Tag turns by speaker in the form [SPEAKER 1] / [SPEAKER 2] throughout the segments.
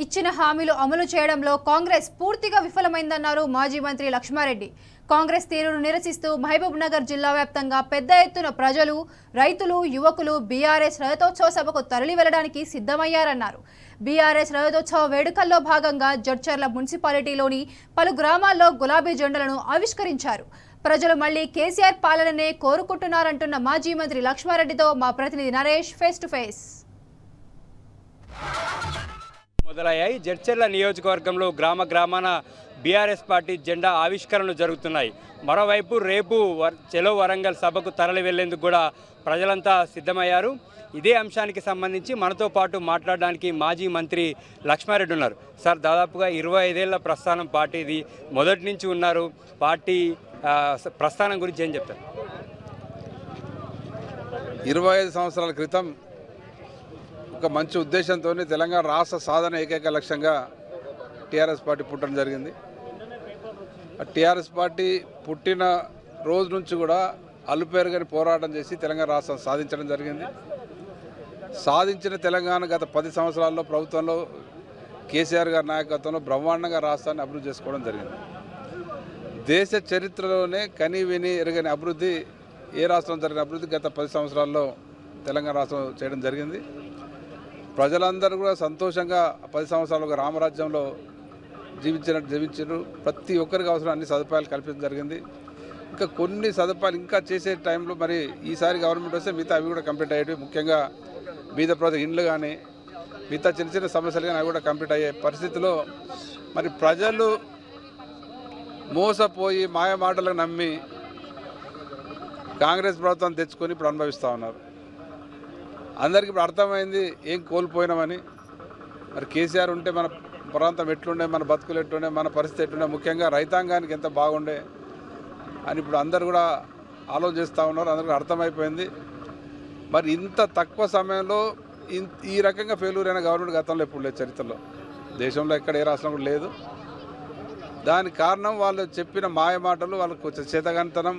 [SPEAKER 1] ఇచ్చిన హామీలు అమలు చేయడంలో కాంగ్రెస్ పూర్తిగా విఫలమైందన్నారు మాజీ మంత్రి లక్ష్మారెడ్డి. కాంగ్రెస్ తీరును నిరసిస్తూ మహబూబ్నగర్ జిల్లా వ్యాప్తంగా పెద్ద ఎత్తున ప్రజలు, రైతులు, యువకులు బీఆర్ఎస్ రజతోత్సవ సభకు తరలి వెళ్లడానికి సిద్ధమయ్యారన్నారు. బీఆర్ఎస్ రజతోత్సవ వేడుకల్లో భాగంగా జడ్చర్ల మున్సిపాలిటీలోని పలు గ్రామాల్లో గులాబీ జెండాలను ఆవిష్కరించారు. ప్రజలు మళ్లీ కేసీఆర్ పాలననే కోరుకుంటున్నారంటున్న మాజీ మంత్రి లక్ష్మారెడ్డితో మా ప్రతినిధి నరేష్ ఫేస్ టు ఫేస్.
[SPEAKER 2] మొదలయ్యాయి. జడ్చర్ల నియోజకవర్గంలో గ్రామాన బీఆర్ఎస్ పార్టీ జెండా ఆవిష్కరణలు జరుగుతున్నాయి. మరోవైపు రేపు చెలో వరంగల్ సభకు తరలి వెళ్లేందుకు కూడా ప్రజలంతా సిద్ధమయ్యారు. ఇదే అంశానికి సంబంధించి మనతో పాటు మాట్లాడడానికి మాజీ మంత్రి లక్ష్మారెడ్డి ఉన్నారు. సార్, దాదాపుగా 25 ఏళ్ల ప్రస్థానం పార్టీది, మొదటి నుంచి ఉన్నారు. పార్టీ ప్రస్థానం గురించి ఏం చెప్తారు?
[SPEAKER 3] 25 సంవత్సరాల క్రితం ఒక మంచి ఉద్దేశంతో తెలంగాణ రాష్ట్ర సాధన ఏకైక లక్ష్యంగా టీఆర్ఎస్ పార్టీ పుట్టడం జరిగింది. ఆ టీఆర్ఎస్ పార్టీ పుట్టిన రోజు నుంచి కూడా అలుపేరుగాని పోరాటం చేసి తెలంగాణ రాష్ట్రం సాధించడం జరిగింది. సాధించిన తెలంగాణ గత 10 సంవత్సరాల్లో ప్రభుత్వంలో కేసీఆర్ గారి నాయకత్వంలో బ్రహ్మాండంగా రాష్ట్రాన్ని అభివృద్ధి చేసుకోవడం జరిగింది. దేశ చరిత్రలోనే కని విని ఎరగని అభివృద్ధి, ఏ రాష్ట్రం జరిగిన అభివృద్ధి గత 10 సంవత్సరాల్లో తెలంగాణ రాష్ట్రం చేయడం జరిగింది. ప్రజలందరూ కూడా సంతోషంగా 10 సంవత్సరాలుగా రామరాజ్యంలో జీవించారు. ప్రతి ఒక్కరికి అవసరం అన్ని సదుపాయాలు కల్పించడం జరిగింది. ఇంకా కొన్ని సదుపాయాలు ఇంకా చేసే టైంలో మరి ఈసారి గవర్నమెంట్ వస్తే మిగతా అవి కూడా కంప్లీట్ అయ్యేవి. ముఖ్యంగా బీద ప్రజల ఇండ్లు కానీ మిగతా చిన్న చిన్న సమస్యలు కానీ అవి కూడా కంప్లీట్ అయ్యే పరిస్థితిలో మరి ప్రజలు మోసపోయి మాయ మాటలకు నమ్మి కాంగ్రెస్ ప్రభుత్వం తెచ్చుకొని ఇప్పుడు అనుభవిస్తూ ఉన్నారు. అందరికీ ఇప్పుడు అర్థమైంది ఏం కోల్పోయినామని. మరి కేసీఆర్ ఉంటే మన ప్రాంతం ఎట్లుండే, మన బతుకులు ఎట్లుండే, మన పరిస్థితి ఎట్లుండే, ముఖ్యంగా రైతాంగానికి ఎంత బాగుండే అని ఇప్పుడు అందరు కూడా ఆలోచిస్తూ ఉన్నారు. అందరికీ అర్థమైపోయింది. మరి ఇంత తక్కువ సమయంలో ఈ రకంగా ఫెయిల్యూర్ అయిన గవర్నమెంట్ గతంలో ఎప్పుడు లేదు, చరిత్రలో దేశంలో ఎక్కడ ఏ రాష్ట్రం కూడా లేదు. దానికి కారణం వాళ్ళు చెప్పిన మాయ మాటలు, వాళ్ళకు చేతగానితనం.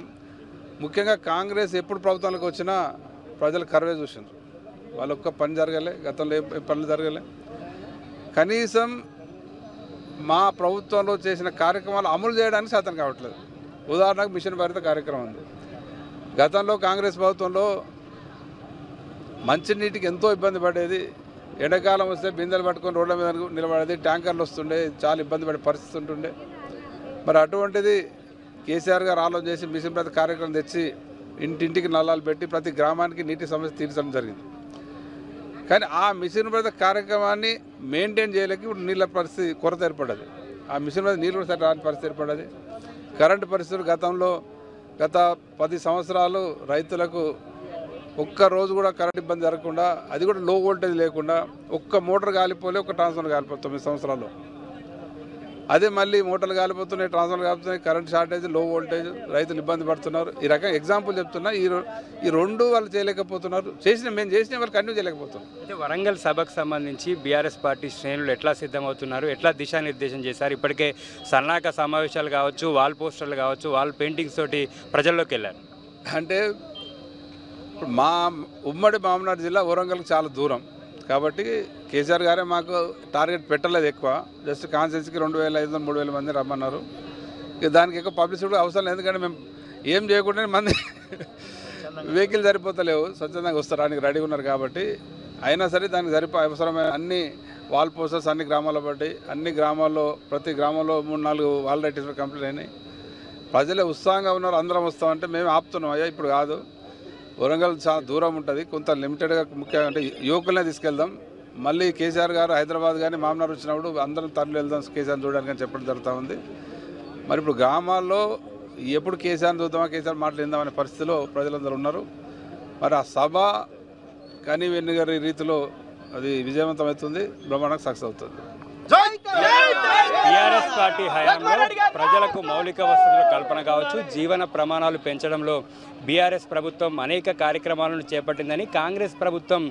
[SPEAKER 3] ముఖ్యంగా కాంగ్రెస్ ఎప్పుడు ప్రభుత్వానికి వచ్చినా ప్రజలు కరువే చూసినారు. వాళ్ళ ఒక్క పని జరగలే, గతంలో ఏ పనులు జరగలే. కనీసం మా ప్రభుత్వంలో చేసిన కార్యక్రమాలు అమలు చేయడానికి శాతం కావట్లేదు. ఉదాహరణకు మిషన్ భరిత కార్యక్రమం ఉంది. గతంలో కాంగ్రెస్ ప్రభుత్వంలో మంచినీటికి ఎంతో ఇబ్బంది పడేది. ఎండాకాలం వస్తే బిందెలు పట్టుకొని రోడ్ల మీద నిలబడేది, ట్యాంకర్లు వస్తుండే, చాలా ఇబ్బంది పడే పరిస్థితి ఉంటుండే. మరి అటువంటిది కేసీఆర్ గారు ఆలోచన చేసి మిషన్ భరిత కార్యక్రమం తెచ్చి ఇంటింటికి నల్లాలు పెట్టి ప్రతి గ్రామానికి నీటి సమస్య తీర్చడం జరిగింది. కానీ ఆ మిషన్ భరిత కార్యక్రమాన్ని మెయింటైన్ చేయలేక ఇప్పుడు నీళ్ళ పరిస్థితి కొరత ఏర్పడ్డది. ఆ మిషన్ మీద నీళ్ళు సరి రాని పరిస్థితి ఏర్పడ్డది. కరెంటు పరిస్థితులు గత 10 సంవత్సరాలు రైతులకు ఒక్క రోజు కూడా కరెంట్ ఇబ్బంది జరగకుండా, అది కూడా లో వోల్టేజ్ లేకుండా, ఒక్క మోటార్ కాలిపోలే, ఒక్క ట్రాన్స్ఫార్మర్ కాలిపోతుంది 9 సంవత్సరాల్లో. అదే మళ్ళీ మోటార్లు కాలిపోతున్నాయి, ట్రాన్స్ఫార్మర్ కాలిపోతున్నాయి, కరెంట్ షార్టేజ్, లో వోల్టేజ్, రైతులు ఇబ్బంది పడుతున్నారు. ఈ రకంగా ఎగ్జాంపుల్ చెప్తున్నా. ఈ రెండు వాళ్ళు చేయలేకపోతున్నారు. మేము చేసిన వాళ్ళు కంటిన్యూ చేయలేకపోతున్నారు.
[SPEAKER 2] అయితే వరంగల్ సభకు సంబంధించి బీఆర్ఎస్ పార్టీ శ్రేణులు ఎట్లా సిద్ధమవుతున్నారు, ఎట్లా దిశానిర్దేశం చేశారు? ఇప్పటికే సన్నాహక సమావేశాలు కావచ్చు, వాల్ పోస్టర్లు కావచ్చు, వాల్ పెయింటింగ్స్ తోటి ప్రజల్లోకి వెళ్ళారు.
[SPEAKER 3] అంటే ఇప్పుడు మా ఉమ్మడి మామనాడు జిల్లా వరంగల్కి చాలా దూరం కాబట్టి కేసీఆర్ గారే మాకు టార్గెట్ పెట్టలేదు ఎక్కువ. జస్ట్ కాన్స్టిట్యూన్సీకి 2500 3000 మంది రమ్మన్నారు. ఇక దానికి ఎక్కువ పబ్లిసిటీ అవసరం లేదు. ఎందుకంటే మేము ఏం చేయకుండా మంది వెహికల్ సరిపోతలేవు, స్వచ్ఛందంగా వస్తారానికి రెడీగా ఉన్నారు కాబట్టి. అయినా సరే దానికి అవసరమైన అన్ని వాల్ పోస్టర్స్ అన్ని గ్రామాల్లో పడ్డాయి. అన్ని గ్రామాల్లో ప్రతి గ్రామంలో 3-4 వాల్ రైటింగ్స్ కంప్లీట్ అయినాయి. ప్రజలే ఉత్సాహంగా ఉన్నారు. అందరం వస్తామంటే మేము ఆపుతున్నాం. అయ్యా ఇప్పుడు కాదు, వరంగల్ చాలా దూరం ఉంటుంది, కొంత లిమిటెడ్గా ముఖ్యంగా అంటే యువకులనే తీసుకెళ్దాం. మళ్ళీ కేసీఆర్ గారు హైదరాబాద్ కానీ మామనార్ వచ్చినప్పుడు అందరం తరలి వెళ్దాం కేసీఆర్ చూడడానికి అని చెప్పడం జరుగుతూ ఉంది. మరి ఇప్పుడు గ్రామాల్లో ఎప్పుడు కేసీఆర్ని చూద్దామా, కేసీఆర్ మాటలు విందామనే పరిస్థితిలో ప్రజలందరూ ఉన్నారు. మరి ఆ సభ కని వెన్ను గారి రీతిలో అది విజయవంతమవుతుంది, బ్రహ్మాండంగా సక్సెస్ అవుతుంది.
[SPEAKER 2] టీఆర్ఎస్ పార్టీ హయాంలో ప్రజలకు మౌలిక వసతుల కల్పన కావచ్చు, జీవన ప్రమాణాలు పెంచడంలో బీఆర్ఎస్ ప్రభుత్వం అనేక కార్యక్రమాలను చేపట్టిందని, కాంగ్రెస్ ప్రభుత్వం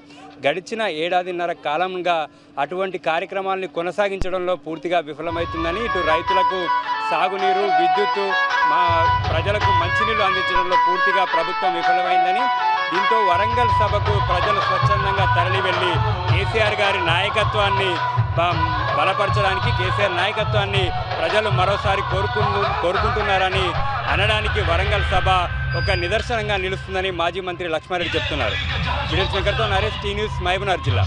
[SPEAKER 2] గడిచిన 1.5 కాలంగా అటువంటి కార్యక్రమాలను కొనసాగించడంలో పూర్తిగా విఫలమవుతుందని, ఇటు రైతులకు సాగునీరు, విద్యుత్తు, మా ప్రజలకు మంచినీళ్లు అందించడంలో పూర్తిగా ప్రభుత్వం విఫలమైందని, దీంతో వరంగల్ సభకు ప్రజలు స్వచ్ఛందంగా తరలి వెళ్ళి కేసీఆర్ గారి నాయకత్వాన్ని బలపరచడానికి, కేసీఆర్ నాయకత్వాన్ని ప్రజలు మరోసారి కోరుకుంటున్నారని అనడానికి వరంగల్ సభ ఒక నిదర్శనంగా నిలుస్తుందని మాజీ మంత్రి లక్ష్మారెడ్డి చెప్తున్నారు. వీడియో శంకర్తో నరేష్, టీ న్యూస్, మహబూబ్నగర్ జిల్లా.